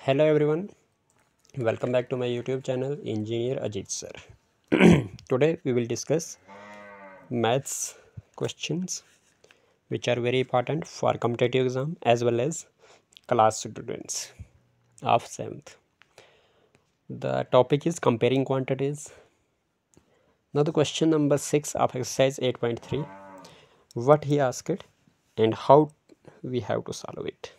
Hello everyone, welcome back to my YouTube channel Engineer Ajit Sir. Today we will discuss maths questions which are very important for competitive exam as well as class students of 7th. The topic is comparing quantities. Now the question number 6 of exercise 8.3, what he asked and how we have to solve it.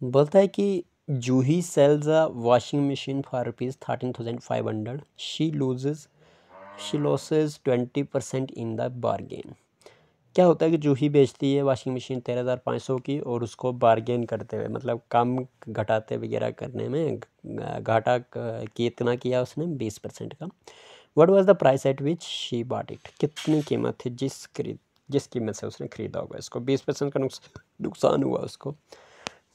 बोलता है कि जूही sells a washing machine for ₹13,500. She loses 20% in the bargain. क्या होता है कि जूही बेचती है washing machine 13,500 की और उसको बार्गेन करते हुए मतलब कम घटाते वगैरह करने में घाटा कितना किया उसने 20% का. What was the price at which she bought it, कितनी कीमत थी जिस कीमत से उसने खरीदा होगा इसको. 20% का नुकसान हुआ उसको.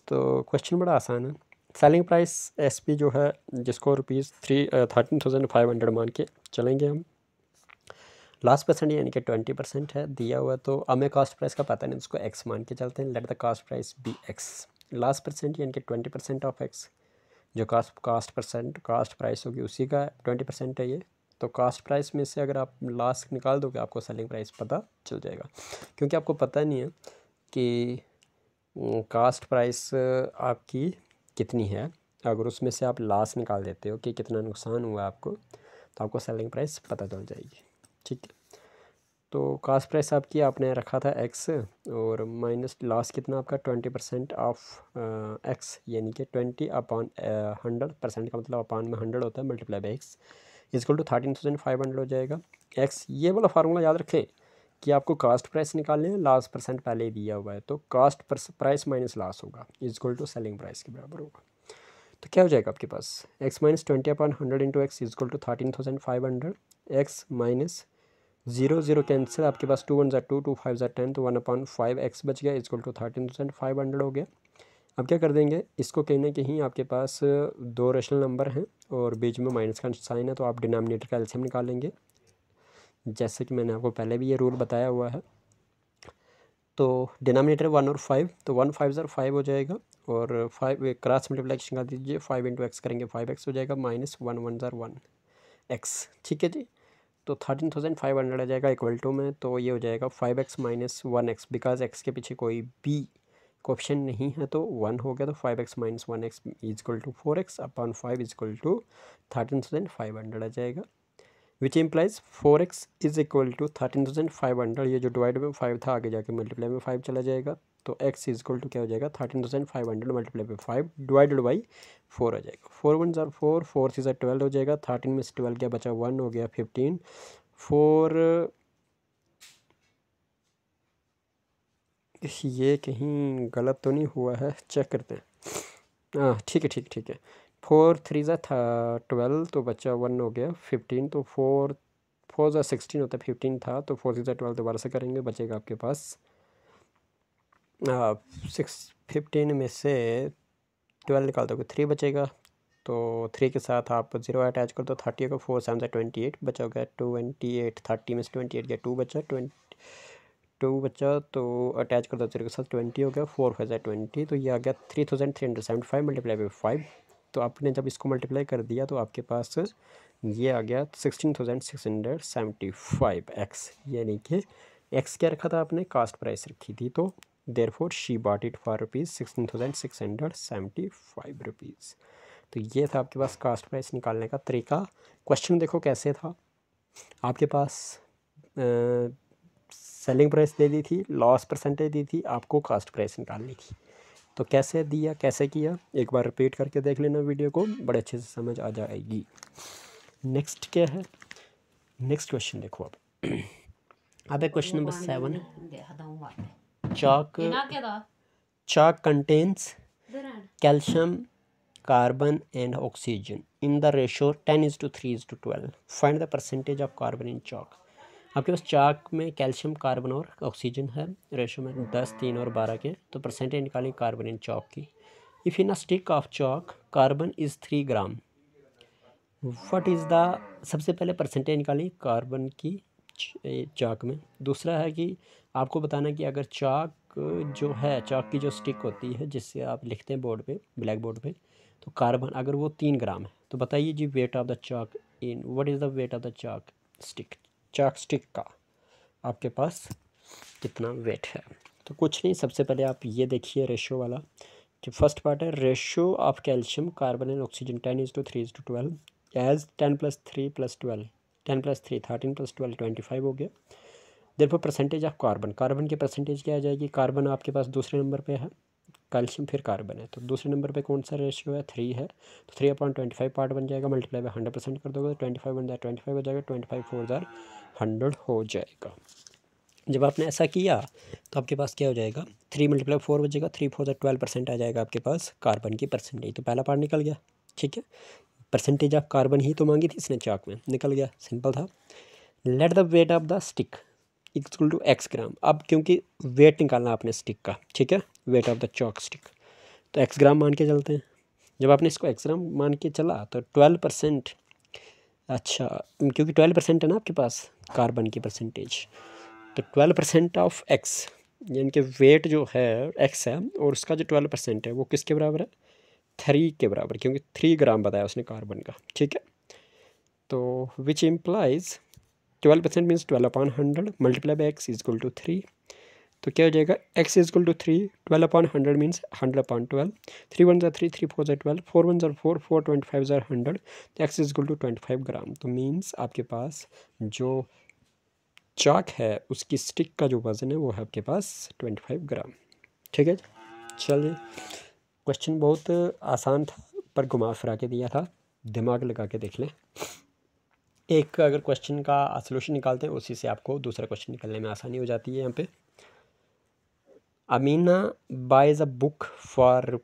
तो क्वेश्चन बड़ा आसान है. सेलिंग प्राइस एसपी जो है जिसको ₹13,500 मान के चलेंगे हम. लास्ट परसेंट यानी कि 20% है दिया हुआ. तो हमें कास्ट प्राइस का पता नहीं, उसको एक्स मान के चलते हैं. Let the cost price be x. Last percent यानी कि 20% ऑफ एक्स, जो कास्ट प्राइस होगी उसी का 20% है ये. तो कास्ट प्राइस में से अगर आप लास्ट निकाल दोगे आपको सेलिंग प्राइस पता चल जाएगा. क्योंकि आपको पता नहीं है कि कास्ट प्राइस आपकी कितनी है. अगर उसमें से आप लास्ट निकाल देते हो कि कितना नुकसान हुआ आपको, तो आपको सेलिंग प्राइस पता चल जाएगी. ठीक है. तो कास्ट प्राइस आपकी आपने रखा था एक्स और माइनस लास्ट कितना आपका 20% ऑफ एक्स, यानी कि 20/100%. का मतलब अपान में 100 होता है, multiply by x equal to 13,500 हो जाएगा. एक्स ये वाला फार्मूला याद रखें कि आपको कास्ट प्राइस निकालने हैं, लास्ट परसेंट पहले ही दिया हुआ है. तो कास्ट प्राइस माइनस लास्ट होगा इजक्वल टू सेलिंग प्राइस के बराबर होगा. तो क्या हो जाएगा आपके पास X minus 20/100 into X equal to 13,500. X minus 0 cancel, आपके पास 2 1 ज़ा 2 2 5 ज़ा 10, तो 1/5 एक्स बच गया इजक्वल टू 13,500 हो गया. अब क्या कर देंगे, इसको कहीं ना कहीं आपके पास दो रेशनल नंबर हैं और बीच में माइनस का साइन है, तो आप डिनोमिनेटर का एलसीएम निकाल लेंगे जैसे कि मैंने आपको पहले भी ये रूल बताया हुआ है. तो डिनोमिनेटर 1 और 5, तो 1 5 ज़ा 5 हो जाएगा और 5 क्रॉस मल्टीप्लिकेशन कर दीजिए. 5 इंटू एक्स करेंगे 5x हो जाएगा, माइनस 1 1 ज़ा 1 एक्स. ठीक है जी. तो 13,500 आ जाएगा इक्वल टू में, तो ये हो जाएगा 5x minus 1x. Because x के पीछे कोई भी ऑप्शन नहीं है तो 1 हो गया. तो 5x minus 1x equal to 4x upon 5 equal to 13,500 आ जाएगा. Which implies 4x is equal to 13,500. ये जो डिवाइड में 5 था आगे जाके मल्टीप्लाई में 5 चला जाएगा. तो x इज इक्वल टू क्या हो जाएगा 13,500 मल्टीप्लाई बाई 5 डिवाइडेड बाई 4 हो जाएगा. 4 1 ज़ा 4, 4 6 ज़ा 12 हो जाएगा. 13 में से 12 क्या बचा 1 हो गया 15. 4 ये कहीं गलत तो नहीं हुआ है, चेक करते हैं. हाँ ठीक है. 4 3 ज़ा था 12, तो बचा 1 हो गया 15. तो 4 ज़ा 16 होता है, 15 था, तो 4 6 ज़ा 12 दोबारा से करेंगे. बचेगा आपके पास 15 में से 12 निकाल दोगे 3 बचेगा. तो 3 के साथ आप 0 अटैच कर दो, 30 को 4 7 28 बचा हो गया 28. 30 में से 28 गया 2 बचा 2 बचा, तो अटैच कर दो 0 के साथ 20 हो गया. 4 5 20, तो ये आ गया 3,375 मल्टीप्लाई बाई 5. तो आपने जब इसको मल्टीप्लाई कर दिया तो आपके पास ये आ गया 16,675 एक्स, यानी कि एक्स क्या रखा था आपने, कास्ट प्राइस रखी थी. तो therefore she bought it for ₹16,675. तो ये था आपके पास कास्ट प्राइस निकालने का तरीका. क्वेश्चन देखो कैसे था. आपके पास सेलिंग प्राइस दे दी थी, लॉस परसेंटेज दी थी, आपको कास्ट प्राइस निकालनी थी. तो कैसे दिया, कैसे किया, एक बार रिपीट करके देख लेना वीडियो को, बड़े अच्छे से समझ आ जाएगी. नेक्स्ट क्या है, नेक्स्ट क्वेश्चन देखो अब. अब है question number 7. chalk contains calcium, carbon and oxygen in the ratio 10:3:12. Find the percentage of carbon in chalk. आपके पास चाक में कैल्शियम, कार्बन और ऑक्सीजन है, रेशो में 10 3 और 12 के. तो परसेंटेज निकाली कार्बन इन चॉक की. If in a stick of chalk carbon is 3 gram, what is the, सबसे पहले परसेंटेज निकाली कार्बन की चाक में. दूसरा है कि आपको बताना कि अगर चाक जो है, चाक की जो स्टिक होती है जिससे आप लिखते हैं बोर्ड पे, ब्लैक बोर्ड पे, तो कार्बन अगर वो 3 ग्राम है तो बताइए जी weight of the chalk in what is the weight of the chalk stick का आपके पास कितना वेट है। तो कुछ नहीं, सबसे पहले आप ये देखिए रेशो वाला कि फर्स्ट पार्ट है ratio of calcium carbon and oxygen 10:3:12 as 10 + 3 + 12 10 + 3 13 + 12 25 हो गया। देखो परसेंटेज ऑफ कार्बन की परसेंटेज क्या आ जाएगी, कार्बन आपके पास दूसरे नंबर पे है, कैल्शियम फिर कार्बन है, तो दूसरे नंबर पे कौन सा रेशियो है, 3 है, तो 3/25 पार्ट बन जाएगा, मल्टीप्लाई बाय 100% कर दोगे तो 25 बन जाएगा, 25 हो जाएगा, 25 4 100 हो जाएगा। जब आपने ऐसा किया तो आपके पास क्या हो जाएगा, 3 × 4 बचेगा, 3 4 12% आ जाएगा आपके पास कार्बन की परसेंटेज। तो पहला पार्ट निकल गया, ठीक है, परसेंटेज ऑफ कार्बन ही तो मांगी थी इसने चाक में, निकल गया, सिंपल था। Let the weight of the stick equal to x gram. अब क्योंकि वेट निकालना आपने स्टिक का, ठीक है, weight of the chalk stick, तो x ग्राम मान के चलते हैं। जब आपने इसको x ग्राम मान के चला तो 12%, अच्छा क्योंकि 12% है ना आपके पास कार्बन की परसेंटेज, तो 12% ऑफ x यानी कि वेट जो है x है और उसका जो 12% है वो किसके बराबर है, 3 के बराबर, क्योंकि 3 ग्राम बताया उसने कार्बन का, ठीक है। तो which implies 12% means 12/100 multiply by x is equal to 3, तो क्या हो जाएगा x is equal to 3, 12/100 means 100/12, 3 1 3 3 4 12, 4 1 4 4 25 100, तो x इज इक्वल टू 25 ग्राम। तो मीन्स आपके पास जो चाक है उसकी स्टिक का जो वज़न है वो है आपके पास 25 ग्राम, ठीक है। चलिए क्वेश्चन बहुत आसान था पर घुमा फिरा के दिया था, दिमाग लगा के देख लें। एक अगर क्वेश्चन का सलूशन निकालते हैं उसी से आपको दूसरा क्वेश्चन निकलने में आसानी हो जाती है। यहाँ पे Amina buys a book for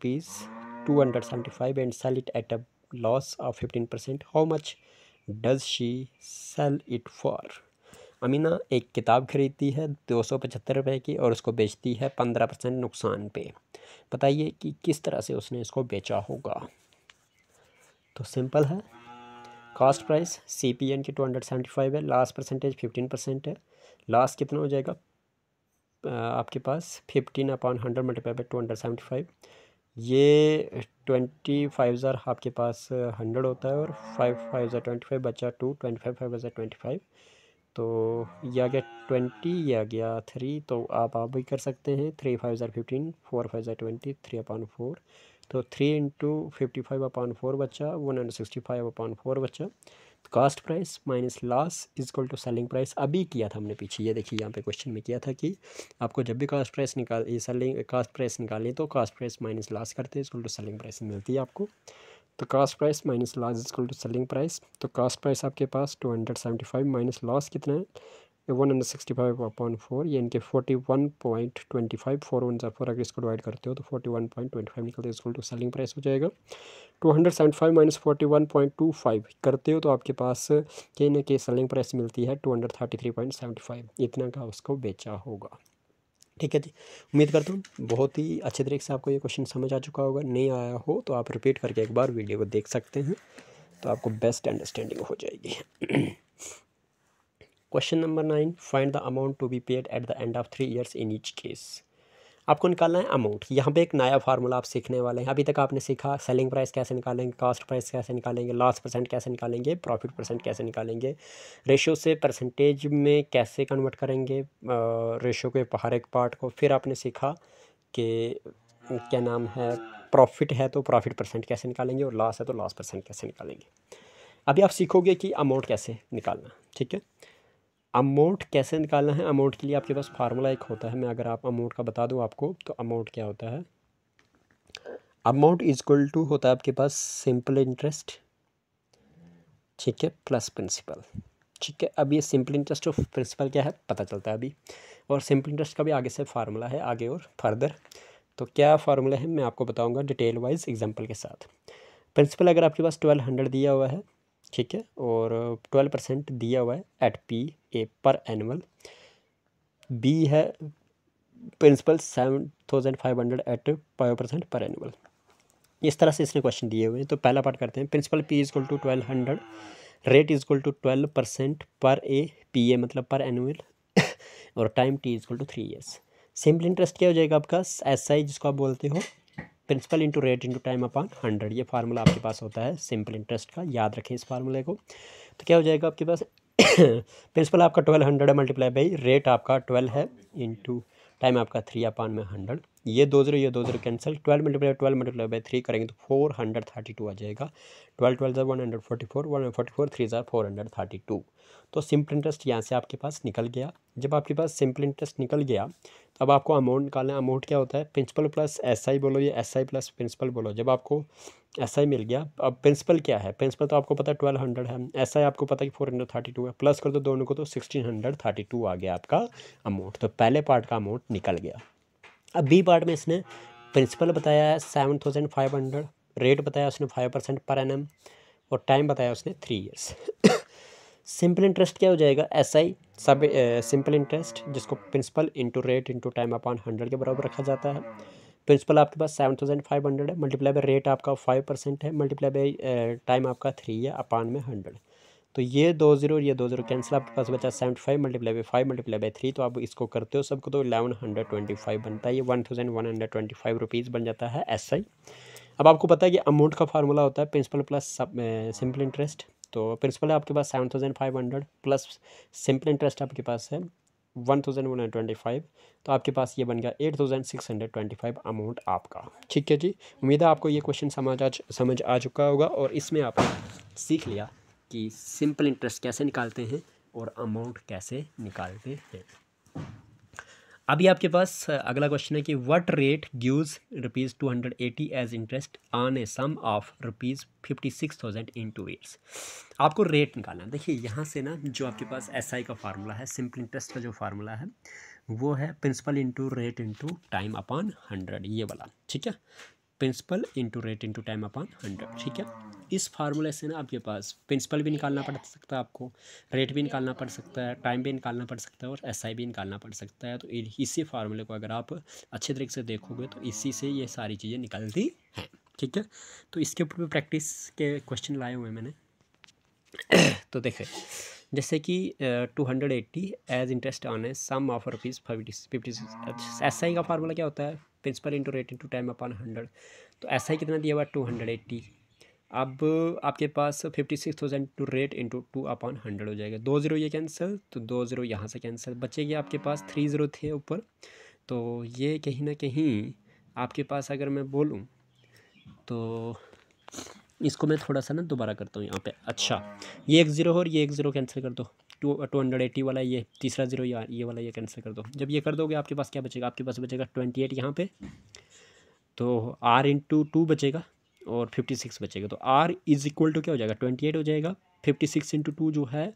₹275 and sell it at a loss of 15%, how much does she sell it for. Amina एक किताब खरीदती है 275 रुपये की और उसको बेचती है 15% नुकसान पे, बताइए कि किस तरह से उसने इसको बेचा होगा। तो सिंपल है, कॉस्ट प्राइस CPN की 275 है, लास्ट परसेंटेज 15% है, लास्ट कितना हो जाएगा आपके पास 15/100 मल्टीप्लाई बाई 275, ये 25 आपके पास 100 होता है और 5 5 25 बचा 2, 25 5 25, तो ये आ गया 20, ये आ गया 3, तो आप भी कर सकते हैं, 3 5 15, 4 5 20, 3/4, तो 3 × 55/4 बचा, 165/4 बचा। Cost price minus loss is equal to selling price, अभी किया था हमने पीछे, ये देखिए यहाँ पे क्वेश्चन में किया था कि आपको जब भी कास्ट प्राइस कास्ट प्राइस निकालें तो कास्ट प्राइस माइनस लॉस करते हैं, इक्वल टू सेलिंग प्राइस मिलती है आपको। तो cost price minus loss is equal to selling price, तो कास्ट प्राइस आपके पास 275 माइनस लॉस कितना है 165/4, ये इनके 41.25, 4 1 4, अगर इसको डिवाइड करते हो तो 41.25 निकलते हैं, इक्वल टू सेलिंग प्राइस हो जाएगा। 275 माइनस 41.25 करते हो तो आपके पास कहीं ना कहीं सेलिंग प्राइस मिलती है 233.75, इतना का उसको बेचा होगा, ठीक है जी। उम्मीद करता हूँ बहुत ही अच्छे तरीके से आपको ये क्वेश्चन समझ आ चुका होगा, नहीं आया हो तो आप रिपीट करके एक बार वीडियो को देख सकते हैं, तो आपको बेस्ट अंडरस्टैंडिंग हो जाएगी। Question number 9, find the amount to be paid at the end of 3 years in each case. आपको निकालना है अमाउंट। यहाँ पे एक नया फार्मूला आप सीखने वाले हैं, अभी तक आपने सीखा सेलिंग प्राइस कैसे निकालेंगे, कास्ट प्राइस कैसे निकालेंगे, लॉस परसेंट कैसे निकालेंगे, प्रॉफिट परसेंट कैसे निकालेंगे, रेशो से परसेंटेज में कैसे कन्वर्ट करेंगे रेशो के हर एक पार्ट को। फिर आपने सीखा कि क्या नाम है, प्रॉफिट है तो प्रॉफिट परसेंट कैसे निकालेंगे और लॉस है तो लॉस परसेंट कैसे निकालेंगे। अभी आप सीखोगे कि अमाउंट कैसे निकालना, ठीक है। अमाउंट कैसे निकालना है, अमाउंट के लिए आपके पास फार्मूला एक होता है, मैं अगर आप अमाउंट का बता दूं आपको, तो अमाउंट क्या होता है, अमाउंट इज इक्वल टू होता है आपके पास सिंपल इंटरेस्ट, ठीक है, प्लस प्रिंसिपल, ठीक है। अब ये सिंपल इंटरेस्ट और प्रिंसिपल क्या है पता चलता है अभी, और सिंपल इंटरेस्ट का भी आगे से फार्मूला है आगे और फर्दर, तो क्या फार्मूला है मैं आपको बताऊँगा डिटेल वाइज एग्जाम्पल के साथ। प्रिंसिपल अगर आपके पास 1200 दिया हुआ है, ठीक है, और 12% दिया हुआ है एट PA पर एनुअल, बी है प्रिंसिपल 7500 एट 5% पर एनुअल, इस तरह से इसने क्वेश्चन दिए हुए हैं। तो पहला पार्ट करते हैं, principal P is equal to 1200, rate is equal to 12% per a, PA मतलब पर एनुअल, और time T is equal to 3 years. Simple interest क्या हो जाएगा आपका, SI जिसको आप बोलते हो principal into rate into time upon 100, ये फार्मूला आपके पास होता है सिंपल इंटरेस्ट का, याद रखें इस फार्मूले को। तो क्या हो जाएगा आपके पास प्रिंसिपल आपका 1200 है मल्टीप्लाई बाई रेट आपका 12 है इंटू टाइम आपका 3 अपॉन में 100, ये 2 0 कैंसिल, 12 मल्टीप्लाई बाई 3 करेंगे तो 432 आ जाएगा। 12 12 144, 144 3 432। तो सिंपल इंटरेस्ट यहाँ से आपके पास निकल गया। जब आपके पास सिंपल इंटरेस्ट निकल गया तो अब आपको अमाउंट निकालना है। अमाउंट क्या होता है, प्रिंसिपल प्लस SI बोलो या SI प्लस प्रिंसिपल बोलो। जब आपको SI मिल गया, अब प्रिंसिपल क्या है, प्रिंसिपल तो आपको पता है 1200 है, SI आपको पता है कि 432 है, प्लस कर दो दोनों को तो 1632 आ गया आपका अमाउंट। तो पहले पार्ट का अमाउंट निकल गया। अब बी पार्ट में इसने प्रिंसिपल बताया है 7500, रेट बताया उसने 5% पर एनम, और टाइम बताया उसने 3 ईयर्स। सिंपल इंटरेस्ट क्या हो जाएगा, SI सब सिंपल इंटरेस्ट जिसको principal into rate into time upon 100 के बराबर रखा जाता है। प्रिंसिपल आपके पास 7500 है, मल्टीप्लाई बाई रेट आपका 5% है, मल्टीप्लाई बाई टाइम आपका 3 है अपॉन में 100। तो ये 2 0 कैंसिल, आपके पास बचा 75 मल्टीप्लाई बाई 5 मल्टीप्लाई बाई 3। तो आप इसको करते हो सबको तो 1125 बनता है, ये 1125 रुपीज़ बन जाता है SI। अब आपको पता है कि अमाउंट का फार्मूला होता है प्रिंसिपल प्लस सिंपल इंटरेस्ट। तो प्रिंसिपल है आपके पास 7500 प्लस सिंपल इंटरेस्ट आपके पास है 1125, तो आपके पास ये बन गया 8625 अमाउंट आपका। ठीक है जी, उम्मीद है आपको ये क्वेश्चन समझ आ चुका होगा और इसमें आपने सीख लिया कि सिंपल इंटरेस्ट कैसे निकालते हैं और अमाउंट कैसे निकालते हैं। अभी आपके पास अगला क्वेश्चन है कि what rate gives ₹280 as interest on a sum of ₹56,000 in 2 years. आपको रेट निकालना है। देखिए यहाँ से ना जो आपके पास SI का फार्मूला है, सिंपल इंटरेस्ट का जो फार्मूला है वो है principal into rate into time upon 100, ये वाला। ठीक है, principal into rate into time upon 100। ठीक है, इस फार्मूले से ना आपके पास प्रिंसिपल भी निकालना पड़ सकता है, आपको रेट भी निकालना पड़ सकता है, टाइम भी निकालना पड़ सकता है और SI भी निकालना पड़ सकता है। तो इसी फार्मूले को अगर आप अच्छे तरीके से देखोगे तो इसी से ये सारी चीज़ें निकलती हैं। ठीक है, तो इसके ऊपर भी प्रैक्टिस के क्वेश्चन लाए हुए हैं मैंने। तो देखें जैसे कि 280 एज इंटरेस्ट ऑन है सम ऑफ ₹56। SI का फार्मूला क्या होता है, principal into rate into time upon 100। तो SI कितना दिया हुआ है 280। अब आपके पास 56,000 टू रेट इंटू 2 अपॉन 100 हो जाएगा। 2 0 ये कैंसिल, तो 2 0 यहाँ से कैंसिल, बचेगी आपके पास 3 0 थे ऊपर। तो ये कहीं ना कहीं आपके पास अगर मैं बोलूँ तो इसको मैं थोड़ा सा ना दोबारा करता हूँ यहाँ पे। अच्छा, ये 1 0 और ये 1 0 कैंसिल कर दो, 280 वाला ये तीसरा 0 ये वाला ये कैंसिल कर दो। जब ये कर दोगे आपके पास क्या बचेगा, आपके पास बचेगा 28 यहाँ पे, तो R इंटू 2 बचेगा और 56 बचेगा। तो R इज इक्वल टू क्या हो जाएगा 28 हो जाएगा, 56 इंटू 2 जो है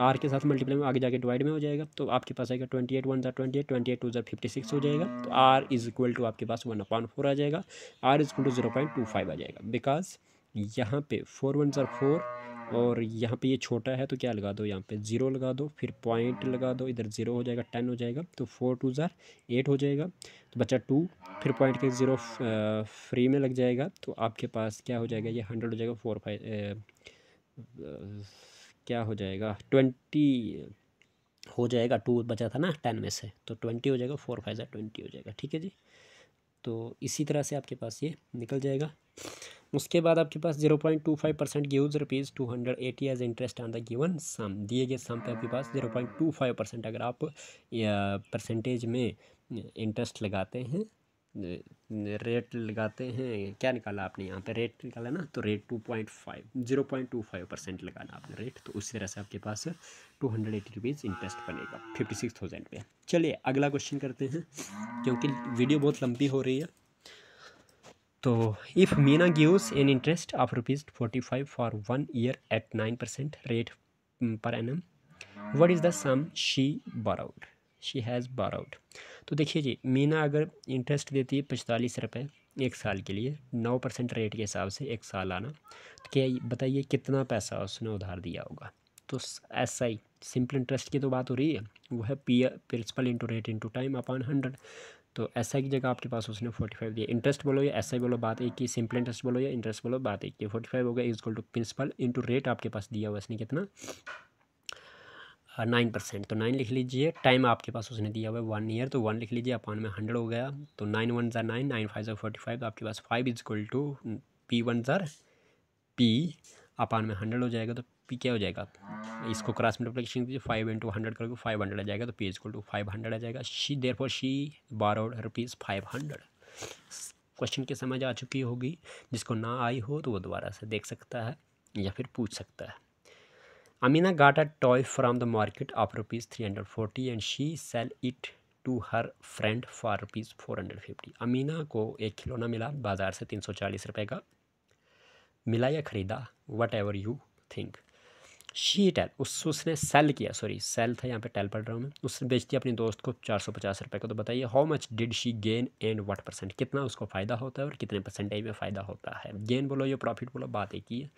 R के साथ मल्टीप्लाई में आगे जाके डिवाइड में हो जाएगा। तो आपके पास आएगा 28 1 28, 28 2 56 हो जाएगा। तो R इज इक्वल टू आपके पास 1/4 आ जाएगा, R इज इक्वल टू 0.25 आ जाएगा। बिकॉज यहाँ पे 4 1 4 और यहाँ पे ये छोटा है तो क्या लगा दो, यहाँ पे 0 लगा दो, फिर पॉइंट लगा दो, इधर 0 हो जाएगा, 10 हो जाएगा। तो 4 2 8 हो जाएगा, तो बचा 2, फिर पॉइंट के 0 फ्री में लग जाएगा। तो आपके पास क्या हो जाएगा, ये 100 हो जाएगा, 4 5 क्या हो जाएगा 20 हो जाएगा, 2 बचा था ना 10 में से, तो 20 हो जाएगा, 4 5 20 हो जाएगा। ठीक है जी, तो इसी तरह से आपके पास ये निकल जाएगा। उसके बाद आपके पास 0.25% gives ₹280 as interest on the given sum, दिए गए सम पे आपके पास 0.25% अगर आप परसेंटेज में इंटरेस्ट लगाते हैं, रेट लगाते हैं, क्या निकाला आपने यहाँ पे रेट निकाला ना, तो रेट 0.25% लगाना आपने रेट। तो उसी तरह से आपके पास 280 रुपीज़ इंटरेस्ट बनेगा 56,000 पे। चलिए अगला क्वेश्चन करते हैं क्योंकि वीडियो बहुत लंबी हो रही है। तो if Meena gives an interest of ₹45 for 1 year at 9% rate per annum, what is the sum she borrowed, she has borrowed. तो देखिए जी, मीना अगर इंटरेस्ट देती है 45 रुपये 1 साल के लिए, 9% रेट के हिसाब से 1 साल आना, तो क्या बताइए कितना पैसा उसने उधार दिया होगा। तो SI सिंपल इंटरेस्ट की तो बात हो रही है, वो है principal into rate into time upon 100। तो SI की जगह आपके पास उसने 45 दिया। इंटरेस्ट बोलो या SI बोलो बात एक ही, सिंपल इंटरेस्ट बोलो या इंटरेस्ट बोलो बात एक ही। 45 हो गया is equal to principal into rate आपके पास दिया हुआ इसने कितना 9%, तो 9 लिख लीजिए। टाइम आपके पास उसने दिया हुआ है 1 ईयर, तो 1 लिख लीजिए, अपान में 100 हो गया, तो 9 1 ज़ा 9, 9 5 ज़ा 45, तो आपके पास 5 इज इक्वल टू P 1 ज़ा P अपान में 100 हो जाएगा, तो P क्या हो जाएगा, इसको क्रॉस मल्टीप्लिकेशन कीजिए, 5 इंटू 100 करोगे 500 आ जाएगा, तो P इज इक्वल टू 500 आ जाएगा। She borrowed ₹500। क्वेश्चन की समझ आ चुकी होगी, जिसको ना आई हो तो वो दोबारा से देख सकता है या फिर पूछ सकता है। Amina got a toy from the market of ₹340 and she sell it to her friend for ₹450। Amina को एक खिलौना मिला बाज़ार से 340 रुपये का, मिला या ख़रीदा, whatever you think. She tell, उसने सेल किया, सॉरी सेल था यहाँ पे, टेल पढ़ रहा हूँ मैं, उसने बेच दिया अपने दोस्त को 450 रुपये को। तो बताइए how much did she gain and what percent, कितना उसको फ़ायदा होता है और कितने परसेंटेज में फ़ायदा होता है। गेन बोलो या प्रॉफिट बोलो, बात एक ही है।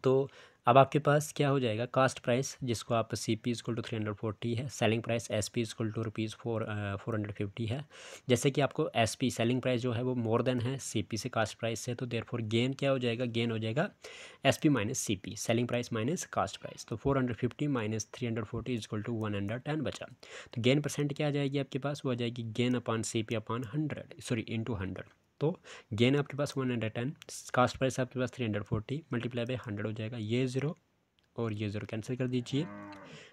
तो अब आपके पास क्या हो जाएगा, कास्ट प्राइस जिसको आप सी पी इजक्ल टू 340 है, selling price S P equal to ₹450 है। जैसे कि आपको एस पी सेलिंग प्राइस जो है वो मोर देन है सी पी से कास्ट प्राइस से, तो देयरफॉर गेन क्या हो जाएगा, गेन हो जाएगा S P minus C P, selling price minus cost price. तो 450 माइनस 340 इजक्ल टू 110 बचा। तो गेन परसेंट क्या आ जाएगी आपके पास, वो आ जाएगी gain upon C P upon 100, sorry into 100। तो गेन आपके पास 110, कास्ट प्राइस आपके पास 340 मल्टीप्लाई बाई 100 हो जाएगा, ये ज़ीरो और ये ज़ीरो कैंसिल कर दीजिए,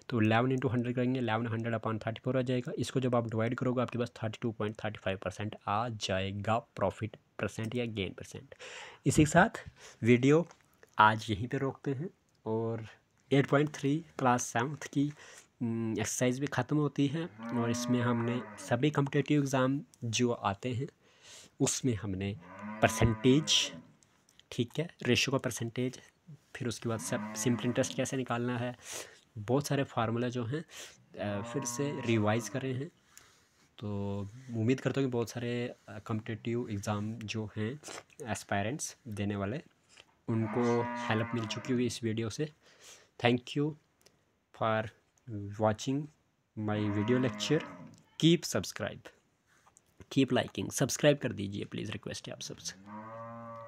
तो 11 इंटू 100 करेंगे, 1100 अपान 34 आ जाएगा। इसको जब आप डिवाइड करोगे आपके पास 32.35% आ जाएगा प्रॉफिट परसेंट या गेन परसेंट। इसी के साथ वीडियो आज यहीं पे रोकते हैं और 8.3 क्लास 7th की एक्सरसाइज भी ख़त्म होती है, और इसमें हमने सभी कॉम्पिटिटिव एग्ज़ाम जो आते हैं उसमें हमने परसेंटेज, ठीक है, रेशो का परसेंटेज, फिर उसके बाद सब सिंपल इंटरेस्ट कैसे निकालना है, बहुत सारे फार्मूला जो हैं फिर से रिवाइज़ कर रहे हैं। तो उम्मीद करता हूँ कि बहुत सारे कॉम्पिटिटिव एग्ज़ाम जो हैं एस्पायरेंट्स देने वाले, उनको हेल्प मिल चुकी हुई इस वीडियो से। Thank you for watching my video lecture. Keep subscribe, keep liking, subscribe कर दीजिए प्लीज़, रिक्वेस्ट है आप सबसे।